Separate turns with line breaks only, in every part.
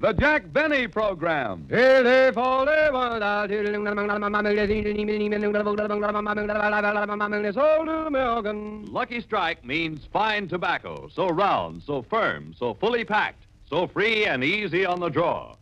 The Jack Benny Program. Lucky Strike means fine tobacco, so round, so firm, so fully packed, so free and easy on the draw.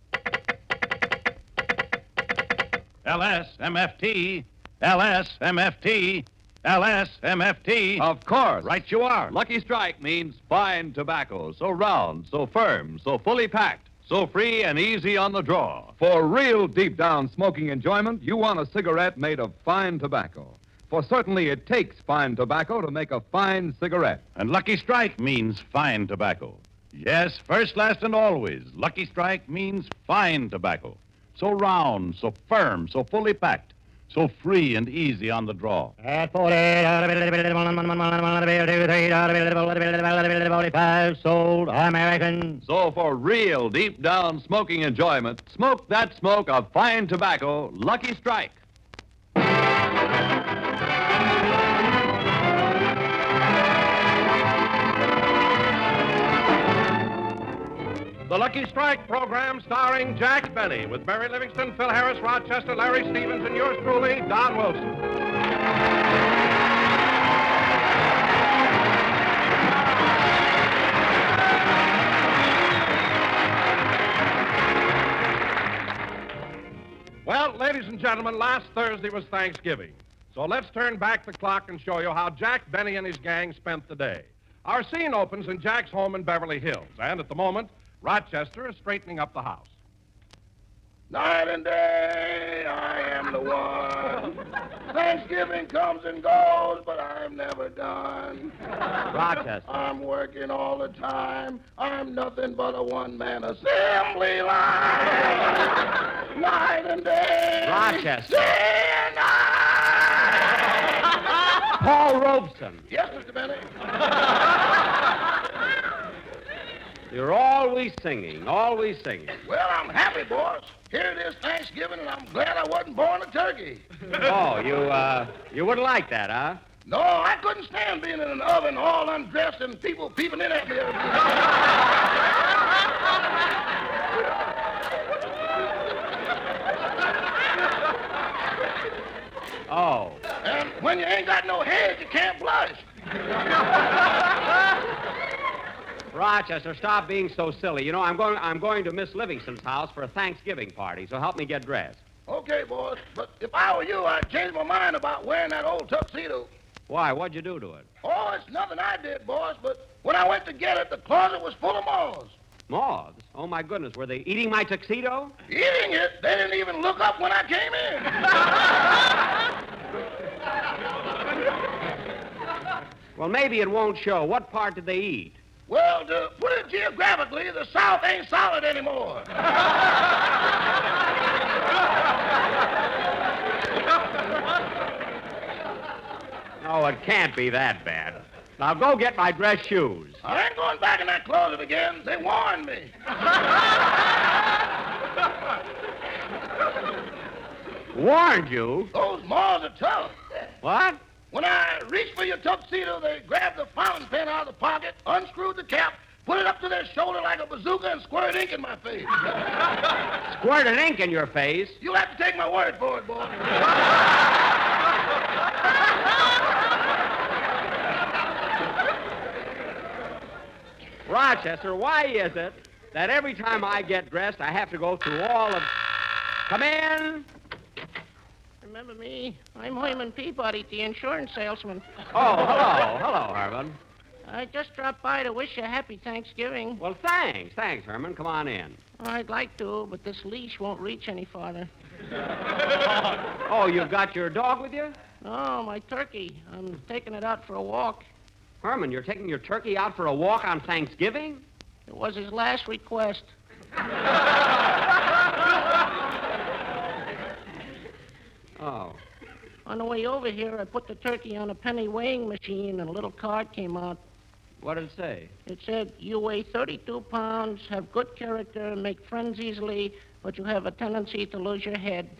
LSMFT, LSMFT, LSMFT.
Of course.
Right you are.
Lucky Strike means fine tobacco, so round, so firm, so fully packed, so free and easy on the draw. For real deep down smoking enjoyment, you want a cigarette made of fine tobacco. For certainly it takes fine tobacco to make a fine cigarette.
And Lucky Strike means fine tobacco. Yes, first, last, and always, Lucky Strike means fine tobacco. So round, so firm, so fully packed, so free and easy on the draw.
At 45 sold American.
So for real deep down smoking enjoyment, smoke that smoke of fine tobacco, Lucky Strike.
The Lucky Strike program starring Jack Benny with Mary Livingston, Phil Harris, Rochester, Larry Stevens, and yours truly, Don Wilson. Well, ladies and gentlemen, last Thursday was Thanksgiving. So let's turn back the clock and show you how Jack Benny and his gang spent the day. Our scene opens in Jack's home in Beverly Hills, and at the moment, Rochester is straightening up the house.
Night and day, I am the one. Thanksgiving comes and goes, but I'm never done.
Rochester.
I'm working all the time. I'm nothing but a one-man assembly line. Night and day.
Rochester.
Day and night.
Paul Robeson.
Yes, Mr. Benny.
You're always singing, always singing.
Well, I'm happy, boss. Here it is Thanksgiving, and I'm glad I wasn't born a turkey.
Oh, you wouldn't like that, huh?
No, I couldn't stand being in an oven all undressed and people peeping in at me.
Oh.
And when you ain't got no head, you can't blush.
Rochester, stop being so silly. You know, I'm going to Miss Livingston's house for a Thanksgiving party, so help me get dressed.
Okay, boss, but if I were you, I'd change my mind about wearing that old tuxedo.
Why? What'd you do to it?
Oh, it's nothing I did, boss, but when I went to get it, the closet was full of moths.
Moths? Oh, my goodness. Were they eating my tuxedo?
Eating it? They didn't even look up when I came in.
Well, maybe it won't show. What part did they eat?
Well, to put it geographically, the South ain't solid anymore.
No, it can't be that bad. Now, go get my dress shoes.
I ain't going back in that closet again. They warned me.
Warned you?
Those moths are tough.
What?
When I reached for your tuxedo, they grabbed the fountain pen out of the pocket, unscrewed the cap, put it up to their shoulder like a bazooka, and squirted ink in my face.
Squirted ink in your face?
You'll have to take my word for it, boy.
Rochester, why is it that every time I get dressed, I have to go through all of... Come in.
Remember me? I'm Herman Peabody, the insurance salesman.
Oh, hello. Hello, Herman.
I just dropped by to wish you a happy Thanksgiving.
Well, thanks. Thanks, Herman. Come on in.
I'd like to, but this leash won't reach any farther.
Oh, you've got your dog with you?
Oh, my turkey. I'm taking it out for a walk.
Herman, you're taking your turkey out for a walk on Thanksgiving?
It was his last request.
Oh.
On the way over here, I put the turkey on a penny weighing machine, and a little card came out.
What did it say?
It said, you weigh 32 pounds, have good character, make friends easily, but you have a tendency to lose your head.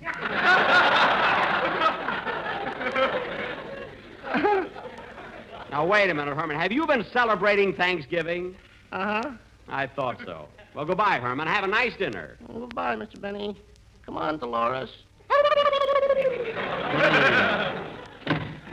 Now, wait a minute, Herman. Have you been celebrating Thanksgiving?
Uh-huh.
I thought so. Well, goodbye, Herman. Have a nice dinner.
Goodbye, Mr. Benny. Come on, Dolores.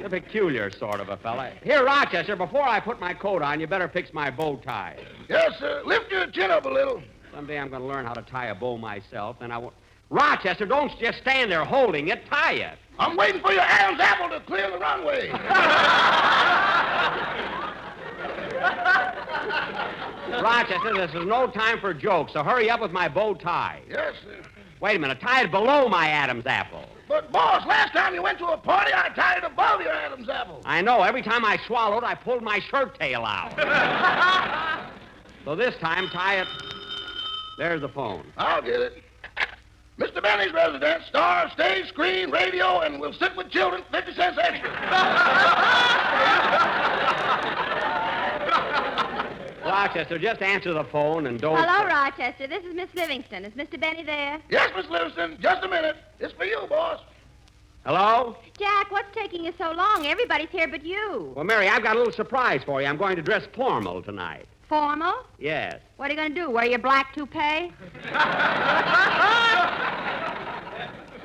A peculiar sort of a fella. Here, Rochester, before I put my coat on, you better fix my bow tie.
Yes, sir. Lift your chin up a little.
Someday I'm going to learn how to tie a bow myself, and I won't... Rochester, don't just stand there holding it. Tie it.
I'm waiting for your Adam's apple to clear the runway.
Rochester, this is no time for jokes, so hurry up with my bow tie.
Yes, sir.
Wait a minute. Tie it below my Adam's apple.
But, boss, last time you went to a party, I tied it above your Adam's apple.
I know. Every time I swallowed, I pulled my shirt tail out. So this time, tie it... There's the phone.
I'll get it. Mr. Benny's residence, star, stage, screen, radio, and we'll sit with children, 50 cents extra.
Rochester, just answer the phone and don't...
Hello, Rochester. This is Miss Livingston. Is Mr. Benny there?
Yes, Miss Livingston, just a minute. It's for you, boss.
Hello?
Jack, what's taking you so long? Everybody's here but you.
Well, Mary, I've got a little surprise for you. I'm going to dress formal tonight.
Formal?
Yes.
What are you going to do, wear your black toupee?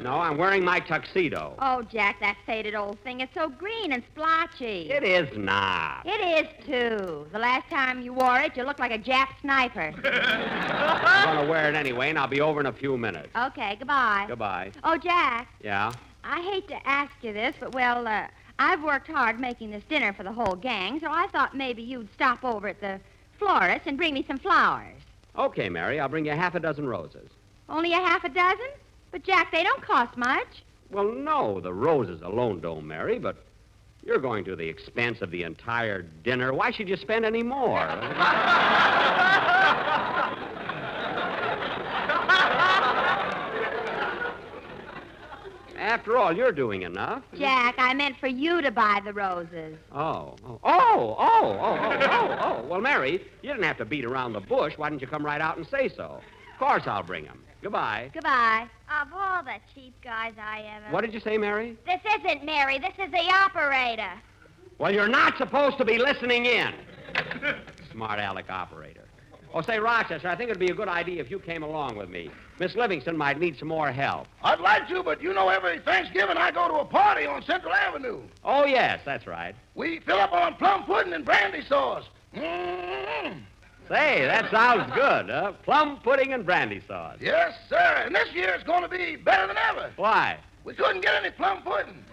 No, I'm wearing my tuxedo.
Oh, Jack, that faded old thing. It's so green and splotchy.
It is not.
It is, too. The last time you wore it, you looked like a Jap sniper.
I'm going to wear it anyway, and I'll be over in a few minutes.
Okay, goodbye.
Goodbye.
Oh, Jack,
Yeah?
I hate to ask you this, but, well, I've worked hard making this dinner for the whole gang, so I thought maybe you'd stop over at the florist and bring me some flowers.
Okay, Mary, I'll bring you half a dozen roses.
Only a half a dozen? But, Jack, they don't cost much.
Well, no, the roses alone don't, Mary, but you're going to the expense of the entire dinner. Why should you spend any more? After all, you're doing enough.
Jack, I meant for you to buy the roses.
Oh. Well, Mary, you didn't have to beat around the bush. Why didn't you come right out and say so? Of course I'll bring them. Goodbye.
Goodbye.
Of all the cheap guys I ever...
What did you say, Mary?
This isn't Mary. This is the operator.
Well, you're not supposed to be listening in. Smart aleck operator. Oh, say, Rochester, I think it'd be a good idea if you came along with me. Miss Livingston might need some more help.
I'd like to, but you know every Thanksgiving I go to a party on Central Avenue.
Oh, yes, that's right.
We fill up on plum pudding and brandy sauce. Mm-hmm.
Say, that sounds good, huh? Plum pudding and brandy sauce.
Yes, sir. And this year it's going to be better than ever.
Why?
We couldn't get any plum pudding.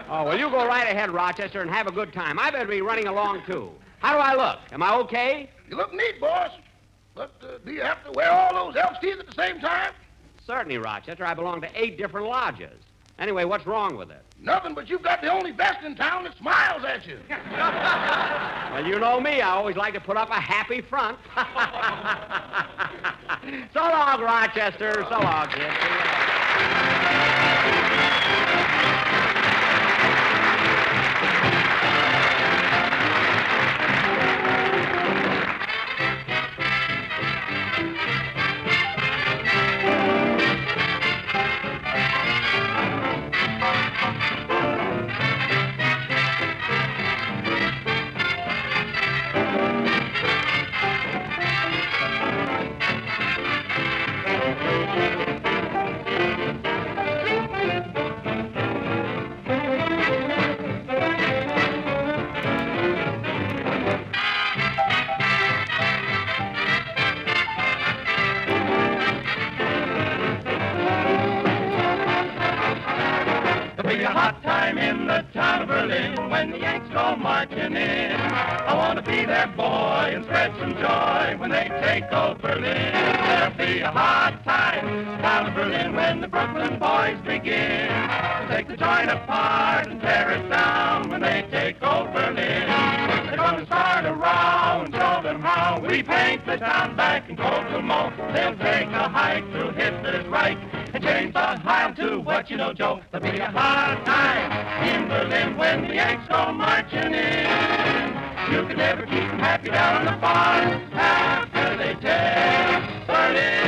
Oh, well, you go right ahead, Rochester, and have a good time. I better be running along, too. How do I look? Am I okay?
You look neat, boss. But do you have to wear all those elk's teeth at the same time?
Certainly, Rochester. I belong to 8 different lodges. Anyway, what's wrong with it?
Nothing, but you've got the only vest in town that smiles at you.
Well, you know me. I always like to put up a happy front. So long, Rochester. So long, kid. See you later.
It'll be a hot time in the town of Berlin when the Yanks go marching in. I want to be their boy and spread some joy when they take old Berlin. There'll be a hot time, town of Berlin, when the Brooklyn boys begin. Take the joint apart and tear it down when they take old Berlin. They're going to start a row and show them how we paint the town back in Kokomo. They'll take a hike through Hitler's Reich and change the Heil to what you know, Joe. There'll be a hard time in Berlin when the Yanks go marching in. You can never keep them happy down on the farm after they take Berlin.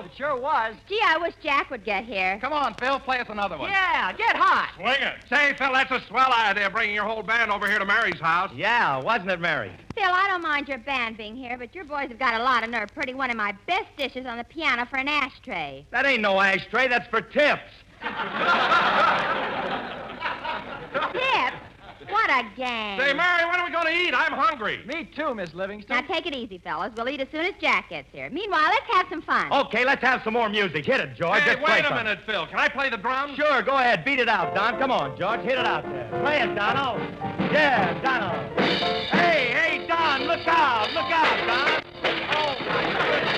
it sure was.
Gee, I wish Jack would get here.
Come on, Phil, play us another one.
Yeah, get hot.
Swing it. Say, Phil, that's a swell idea, bringing your whole band over here to Mary's house.
Yeah, wasn't it, Mary?
Phil, I don't mind your band being here, but your boys have got a lot of nerve putting one of my best dishes on the piano for an ashtray.
That ain't no ashtray, that's for tips.
Tip? What a gang.
Say, Mary, when are we going to eat? I'm hungry.
Me too, Miss Livingston.
Now, take it easy, fellas. We'll eat as soon as Jack gets here. Meanwhile, let's have some fun.
Okay, let's have some more music. Hit it, George.
Hey,
Just play
wait a
something.
minute, Phil. Can I play the drums?
Sure, go ahead. Beat it out, Don. Come on, George. Hit it out there. Play it, Donald. Yeah, Donald. Hey, Don, look out. Look out, Don. Oh, my goodness.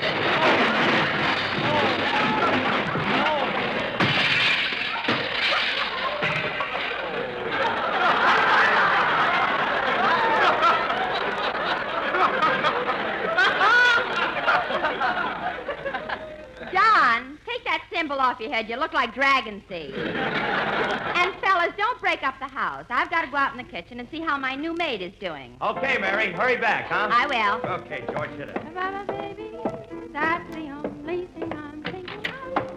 John, take that symbol off your head. You look like dragon seed. And, fellas, don't break up the house. I've got to go out in the kitchen and see how my new maid is doing.
Okay, Mary, hurry back, huh?
I will.
Okay, George, hit it.
Baby, that's the only thing I'm thinking of.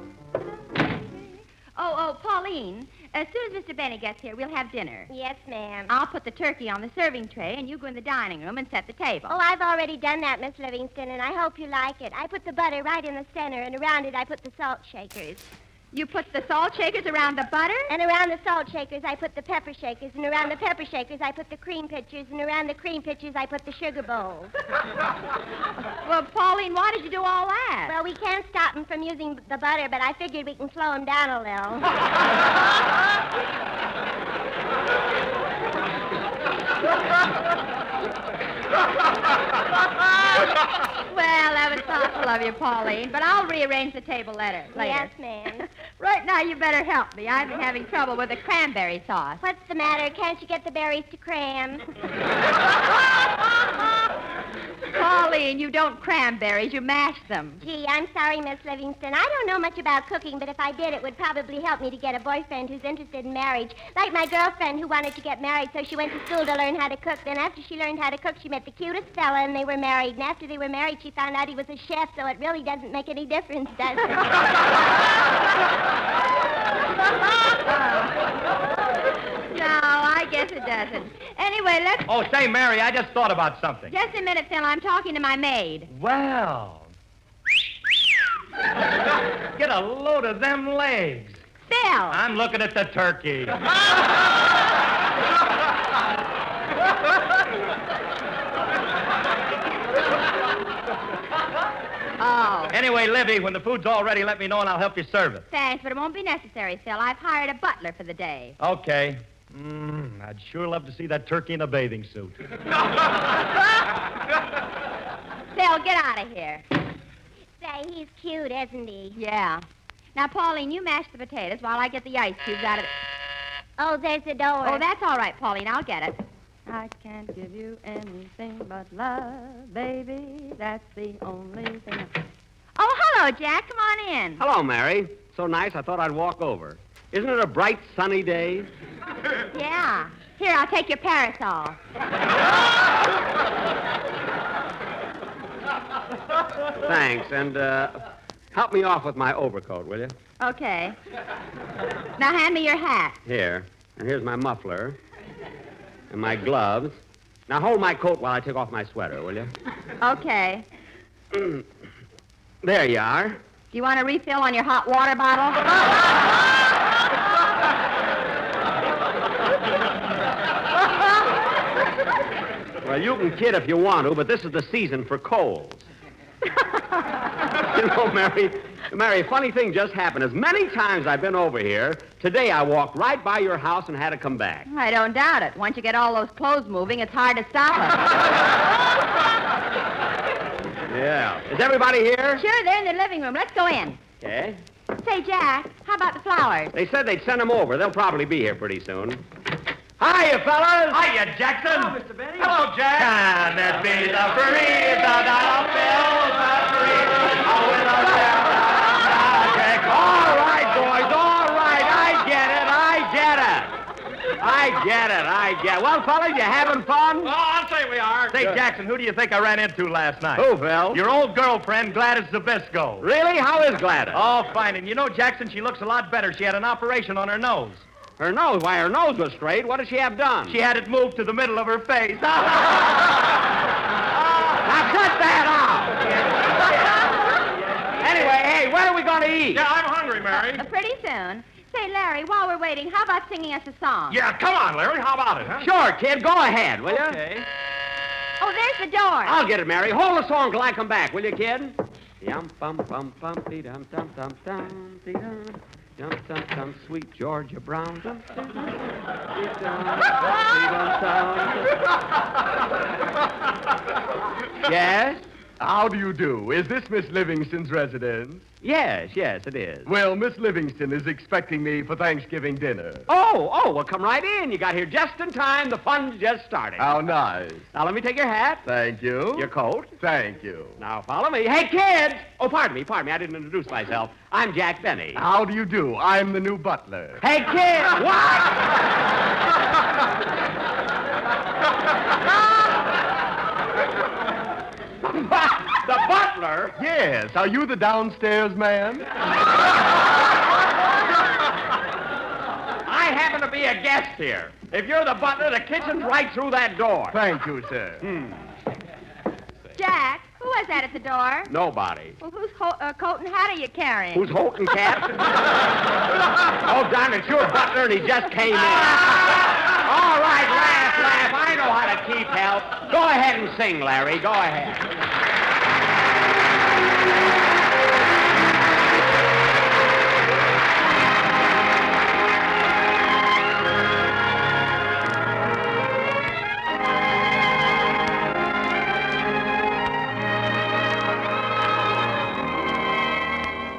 Oh, Pauline, as soon as Mr. Benny gets here, we'll have dinner.
Yes, ma'am.
I'll put the turkey on the serving tray, and you go in the dining room and set the table.
Oh, I've already done that, Miss Livingston, and I hope you like it. I put the butter right in the center, and around it I put the salt shakers.
You put the salt shakers around the butter?
And around the salt shakers I put the pepper shakers, and around the pepper shakers I put the cream pitchers, and around the cream pitchers I put the sugar bowls.
Well, Pauline, why did you do all that?
Well, we can't stop them from using the butter, but I figured we can slow them down a little.
Well, that was thoughtful of you, Pauline, but I'll rearrange the table later.
Yes, ma'am.
Right now, you better help me. I've been having trouble with the cranberry sauce.
What's the matter? Can't you get the berries to cram?
Pauline, you don't cranberries, you mash them.
Gee, I'm sorry, Miss Livingston. I don't know much about cooking, but if I did, it would probably help me to get a boyfriend who's interested in marriage. Like my girlfriend who wanted to get married, so she went to school to learn how to cook. Then after she learned how to cook, she met the cutest fella, and they were married. And after they were married, she found out he was a chef, so it really doesn't make any difference, does it?
No, I guess it doesn't. Anyway, let's...
Oh, say, Mary, I just thought about something.
Just a minute, Phil. I'm talking to my maid.
Well. Get a load of them legs.
Phil!
I'm looking at the turkey.
Oh.
Anyway, Livy, when the food's all ready, let me know and I'll help you serve it.
Thanks, but it won't be necessary, Phil. I've hired a butler for the day.
Okay. I'd sure love to see that turkey in a bathing suit.
Phil, get out of here.
Say, he's cute, isn't he?
Yeah. Now, Pauline, you mash the potatoes while I get the ice cubes out of it.
Oh, there's the door.
Oh, that's all right, Pauline. I'll get it. I can't give you anything but love, baby. That's the only thing. Oh, hello, Jack. Come on in.
Hello, Mary. So nice, I thought I'd walk over. Isn't it a bright, sunny day?
Yeah. Here, I'll take your parasol.
Thanks, and help me off with my overcoat, will you?
Okay. Now, hand me your hat.
Here. And here's my muffler. And my gloves. Now hold my coat while I take off my sweater, will you?
Okay.
There you are.
Do you want a refill on your hot water bottle?
Well, you can kid if you want to, but this is the season for colds. You know, Mary, funny thing just happened. As many times I've been over here, today I walked right by your house and had to come back.
I don't doubt it. Once you get all those clothes moving, it's hard to stop them.
Yeah. Is everybody here?
Sure, they're in the living room. Let's go in.
Okay.
Say, Jack, how about the flowers?
They said they'd send them over. They'll probably be here pretty soon. Hiya, fellas.
Hiya, Jackson.
Hello, Mr. Benny.
Hello, Jack. Can it be the free, the dollar bill, the free, oh, with a
All right, boys, all right. I get it. I get it. Well, fellas, you having fun?
Oh, I'll say we are. Say, Jackson, who do you think I ran into last night?
Who, Phil?
Your old girlfriend, Gladys Zabisco.
Really? How is Gladys?
Oh, fine. And you know, Jackson, she looks a lot better. She had an operation on her nose.
Her nose? Why, her nose was straight. What did she have done?
She had it moved to the middle of her face.
Now cut that out. Anyway, hey, when are we going to eat?
Yeah, I'm hungry, Mary.
Pretty soon. Say, Larry, while we're waiting, how about singing us a song?
Yeah, come on, Larry. How about it, huh?
Sure, kid. Go ahead, will you?
Okay.
Oh, there's the door.
I'll get it, Mary. Hold the song till I come back, will you, kid? Yum bum bum bum dee dum dum dum dum dee dum dum dum dum sweet Georgia Brown dum dum dum dee dum dum. Yes.
How do you do? Is this Miss Livingston's residence?
Yes, it is.
Well, Miss Livingston is expecting me for Thanksgiving dinner.
Oh, well, come right in. You got here just in time. The fun's just starting.
How nice.
Now, let me take your hat.
Thank you.
Your coat.
Thank you.
Now, follow me. Hey, kids! Oh, pardon me. I didn't introduce myself. I'm Jack Benny.
How do you do? I'm the new butler.
Hey, kids! What? The butler?
Yes. Are you the downstairs man?
I happen to be a guest here. If you're the butler, the kitchen's right through that door.
Thank you, sir.
Jack, who was that at the door?
Nobody.
Well, whose coat and hat are you carrying?
Who's Holton Cat? Oh, darn it, you're butler, and he just came in. All right, laugh. I know how to keep help. Go ahead and sing, Larry. Go ahead.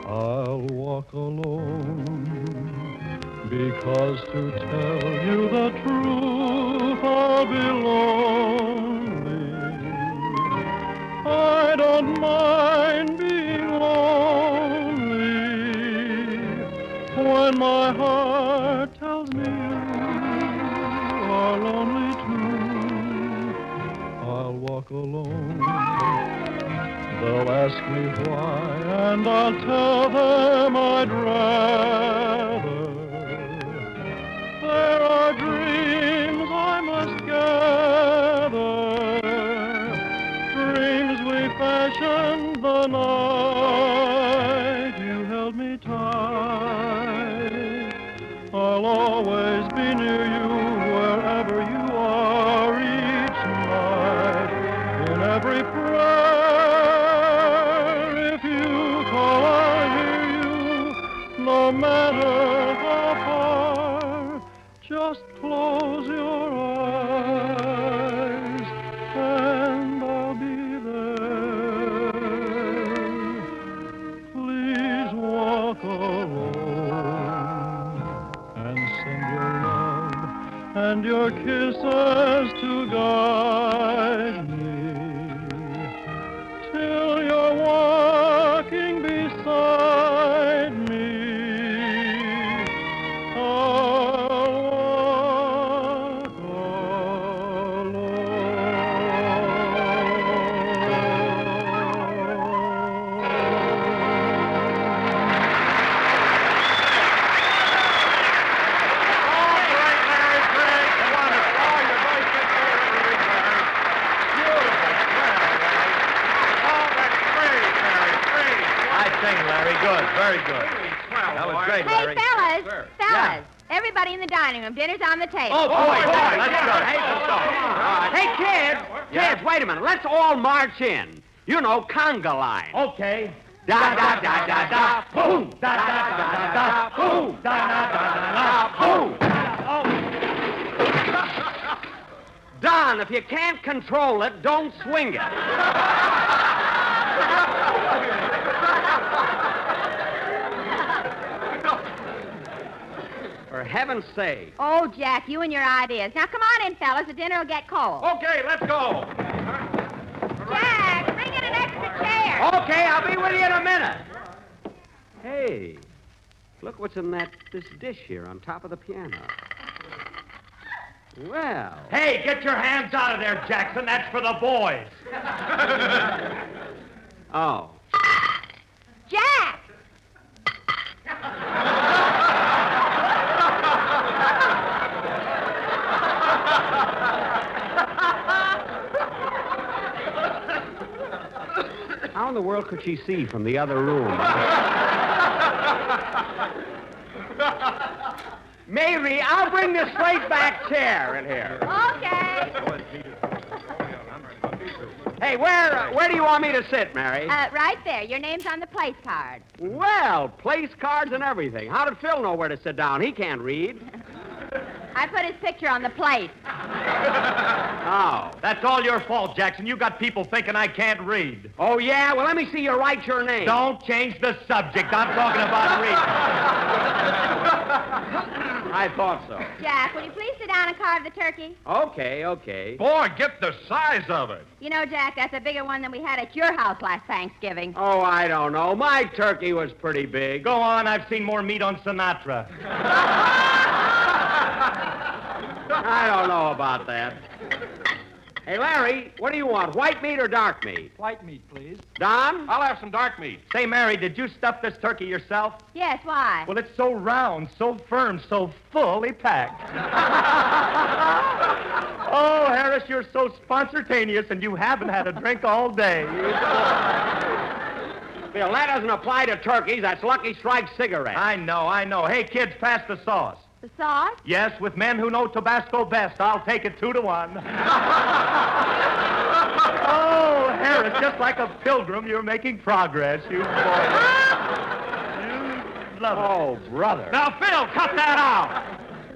I'll walk alone because to tell you the truth I'll be lonely. I don't mind being lonely when my heart tells me you are lonely too. I'll walk alone. They'll ask me why, and I'll tell them I'd rather. There are dreams I must gather, dreams we fashioned the night you held me tight. I'll always be near you wherever you are each night, in every prayer. No matter how far, just close your eyes and I'll be there. Please walk alone and send your love and your kisses to guide me till you're walking beside me.
Very good. That was great,
Hey,
Larry.
fellas.
Sir.
Fellas. Everybody in the dining room. Dinner's on the table.
Oh, boy, let's go.
Hey, kids. Kids, wait a minute. Let's all march in. You know, conga line.
Okay.
Da da da da da. Boom. Da da da da da. Boom. Da da da da da. Boom. Don, if you can't control it, don't swing it. For heaven's sake.
Oh, Jack, you and your ideas. Now, come on in, fellas. The dinner will get cold.
Okay, let's go.
Jack, bring in an extra chair.
Okay, I'll be with you in a minute. Hey, look what's in this dish here on top of the piano. Well.
Hey, get your hands out of there, Jackson. That's for the boys.
Oh.
Jack!
How in the world could she see from the other room? Mary, I'll bring the straight back chair in here.
Okay.
Hey, where do you want me to sit, Mary?
Right there. Your name's on the place card.
Well, place cards and everything. How did Phil know where to sit down? He can't read.
I put his picture on the plate.
Oh.
That's all your fault, Jackson. You got people thinking I can't read.
Oh, yeah? Well, let me see you write your name.
Don't change the subject. I'm talking about reading.
I thought so.
Jack, will you please sit down and carve the turkey?
Okay.
Boy, get the size of it.
You know, Jack, that's a bigger one than we had at your house last Thanksgiving.
Oh, I don't know. My turkey was pretty big.
Go on. I've seen more meat on Sinatra.
I don't know about that. Hey, Larry, what do you want, white meat or dark meat?
White meat, please.
Don?
I'll have some dark meat.
Say, Mary, did you stuff this turkey yourself?
Yes, why?
Well, it's so round, so firm, so fully packed. Oh, Harris, you're so spontaneous, and you haven't had a drink all day.
Bill, that doesn't apply to turkeys. That's Lucky Strike cigarettes.
I know. Hey, kids, pass the sauce.
The sauce?
Yes, with men who know Tabasco best, I'll take it 2-1. Oh, Harris, just like a pilgrim, you're making progress, you boy. You love it.
Oh, brother.
Now, Phil, cut that out.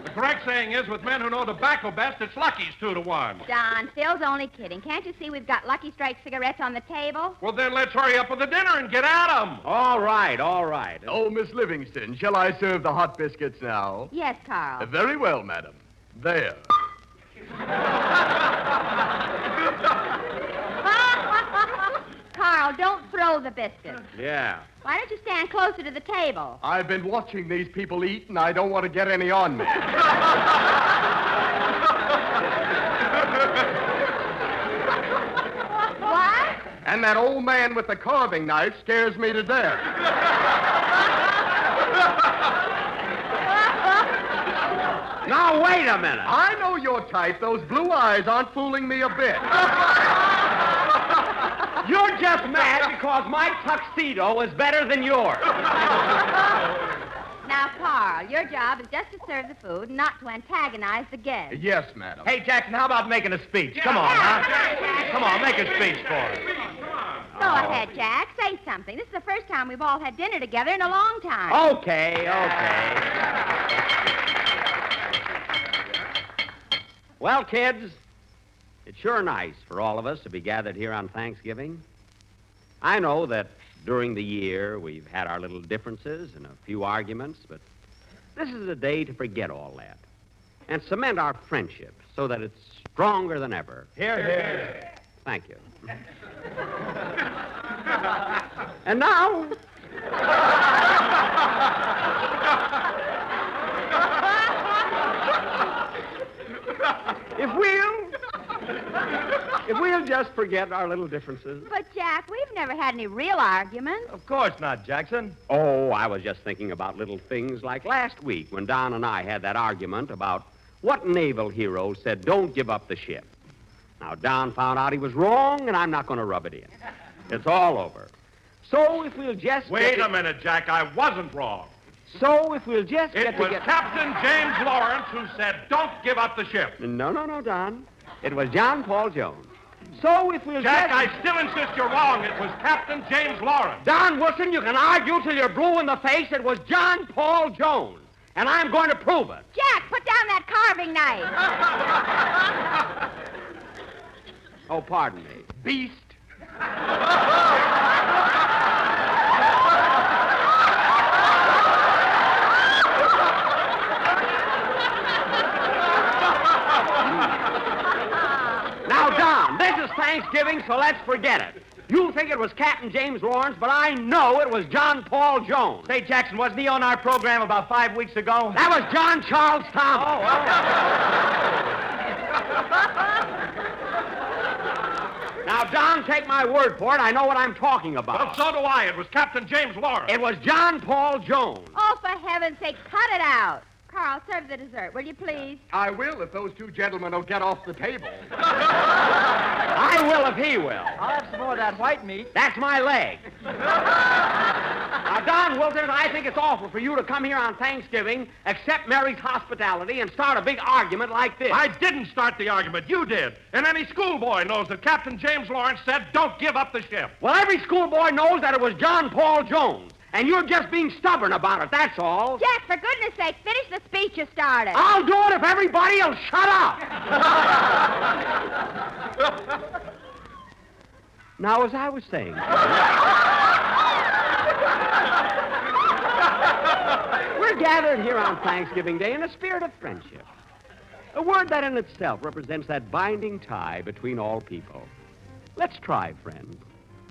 The correct saying is, with men who know tobacco best, it's Lucky's 2-1.
Don, Phil's only kidding. Can't you see we've got Lucky Strike cigarettes on the table?
Well, then let's hurry up with the dinner and get at 'em.
All right.
Oh, Miss Livingston, shall I serve the hot biscuits now?
Yes, Carl.
Very well, madam. There.
Carl, don't throw the biscuits.
Yeah.
Why don't you stand closer to the table?
I've been watching these people eat, and I don't want to get any on me.
What?
And that old man with the carving knife scares me to death.
Now, wait a minute.
I know your type. Those blue eyes aren't fooling me a bit.
You're just mad because my tuxedo is better than yours.
Now, Carl, your job is just to serve the food and not to antagonize the guests.
Yes, madam.
Hey, Jackson, how about making a speech? Come on, huh? Come on, make a speech for us.
Go ahead, Jack. Say something. This is the first time we've all had dinner together in a long time.
Okay. Well, kids, it's sure nice for all of us to be gathered here on Thanksgiving. I know that during the year we've had our little differences and a few arguments, but this is a day to forget all that and cement our friendship so that it's stronger than ever.
Here, here.
Thank you. And now... If we'll just forget our little differences.
But, Jack, we've never had any real arguments.
Of course not, Jackson.
Oh, I was just thinking about little things like last week when Don and I had that argument about what naval hero said, "Don't give up the ship." Now, Don found out he was wrong, and I'm not going to rub it in. It's all over. So if we'll just...
Wait a minute, Jack. I wasn't wrong.
So if we'll just
It was Captain James Lawrence who said, "Don't give up the ship."
No, Don. It was John Paul Jones. So if we'll
Jack,
just...
I still insist you're wrong. It was Captain James Lawrence.
Don Wilson, you can argue till you're blue in the face. It was John Paul Jones. And I'm going to prove it.
Jack, put down that carving knife.
Oh, pardon me.
Beast.
Now, Don, this is Thanksgiving, so let's forget it. You think it was Captain James Lawrence, but I know it was John Paul Jones.
Say, Jackson, wasn't he on our program about 5 weeks ago?
That was John Charles Thomas.
Oh.
Now, Don, take my word for it. I know what I'm talking
Well,
about.
so do I. It was Captain James Lawrence.
It was John Paul Jones.
Oh, for heaven's sake, cut it out. Carl, serve the dessert, will you please?
I will if those two gentlemen will get off the table.
I will if he will.
I'll have some more of that white meat.
That's my leg. Now, Don Wilters, I think it's awful for you to come here on Thanksgiving, accept Mary's hospitality, and start a big argument like this.
I didn't start the argument. You did. And any schoolboy knows that Captain James Lawrence said, don't give up the ship.
Well, every schoolboy knows that it was John Paul Jones, and you're just being stubborn about it, that's all.
Jack, for goodness sake, finish the speech you started.
I'll do it if everybody will shut up. Now, as I was saying, we're gathered here on Thanksgiving Day in a spirit of friendship. A word that in itself represents that binding tie between all people. Let's try, friends.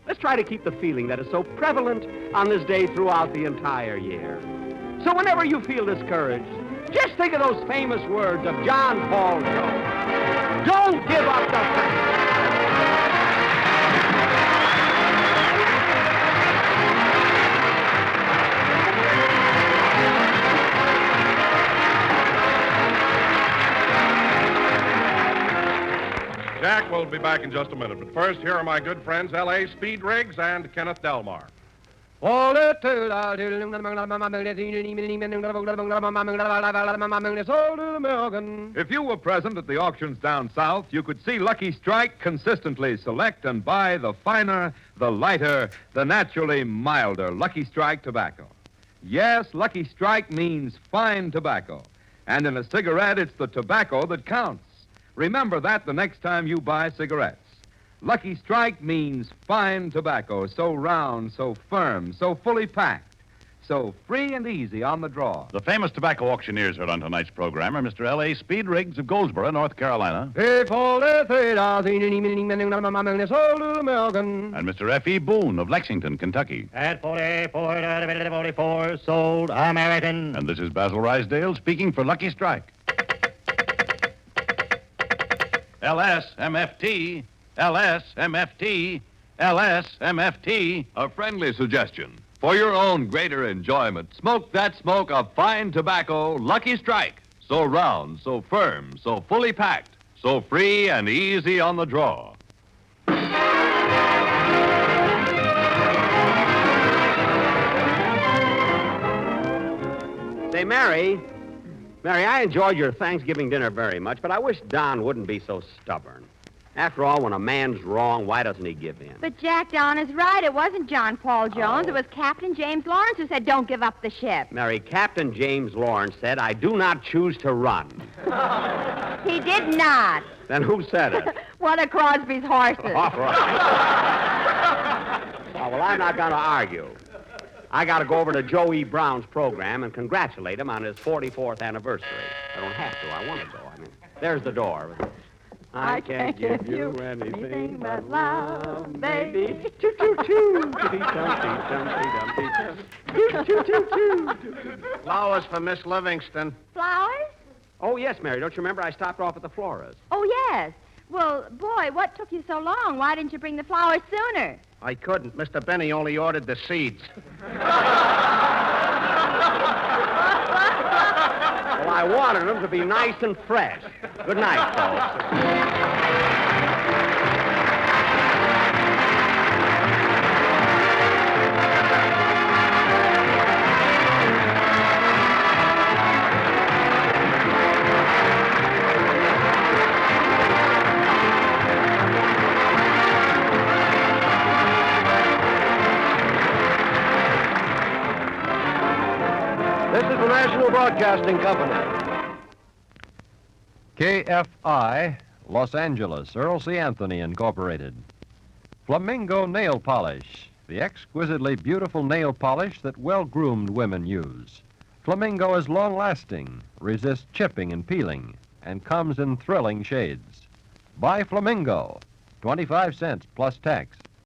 Let's try to keep the feeling that is so prevalent on this day throughout the entire year. So whenever you feel discouraged, just think of those famous words of John Paul Jones. Don't give up the fight.
Jack will be back in just a minute. But first, here are my good friends, L.A. Speed Riggs and Kenneth Delmar.
If you were present at the auctions down south, you could see Lucky Strike consistently select and buy the finer, the lighter, the naturally milder Lucky Strike tobacco. Yes, Lucky Strike means fine tobacco. And in a cigarette, it's the tobacco that counts. Remember that the next time you buy cigarettes. Lucky Strike means fine tobacco, so round, so firm, so fully packed, so free and easy on the draw.
The famous tobacco auctioneers heard on tonight's program are Mr. L.A. Speed Riggs of Goldsboro, North Carolina, and Mr. F.E. Boone of Lexington, Kentucky.
At 44, sold American.
And this is Basil Rysdale speaking for Lucky Strike. LSMFT, LSMFT, LSMFT.
A friendly suggestion. For your own greater enjoyment, smoke that smoke of fine tobacco, Lucky Strike. So round, so firm, so fully packed, so free and easy on the draw.
Say, Mary, I enjoyed your Thanksgiving dinner very much, but I wish Don wouldn't be so stubborn. After all, when a man's wrong, why doesn't he give in?
But Jack, Don is right. It wasn't John Paul Jones. It was Captain James Lawrence who said, don't give up the ship.
Mary, Captain James Lawrence said, I do not choose to run.
He did not.
Then who said it?
One of Crosby's horses.
All right. Oh, well, I'm not going to argue. I got to go over to Joe E. Brown's program and congratulate him on his 44th anniversary. I don't have to. I want to go. I mean, there's the door. I can't give you anything but love, baby. Choo-choo-choo. Choo-choo-choo.
Flowers for Miss Livingston.
Flowers?
Oh, yes, Mary. Don't you remember I stopped off at the florist?
Oh, yes. Well, boy, what took you so long? Why didn't you bring the flowers sooner?
I couldn't. Mr. Benny only ordered the seeds.
Well, I wanted them to be nice and fresh. Good night, folks.
This is the National Broadcasting Company.
KFI, Los Angeles, Earl C. Anthony Incorporated. Flamingo Nail Polish, the exquisitely beautiful nail polish that well-groomed women use. Flamingo is long-lasting, resists chipping and peeling, and comes in thrilling shades. Buy Flamingo, 25 cents plus tax.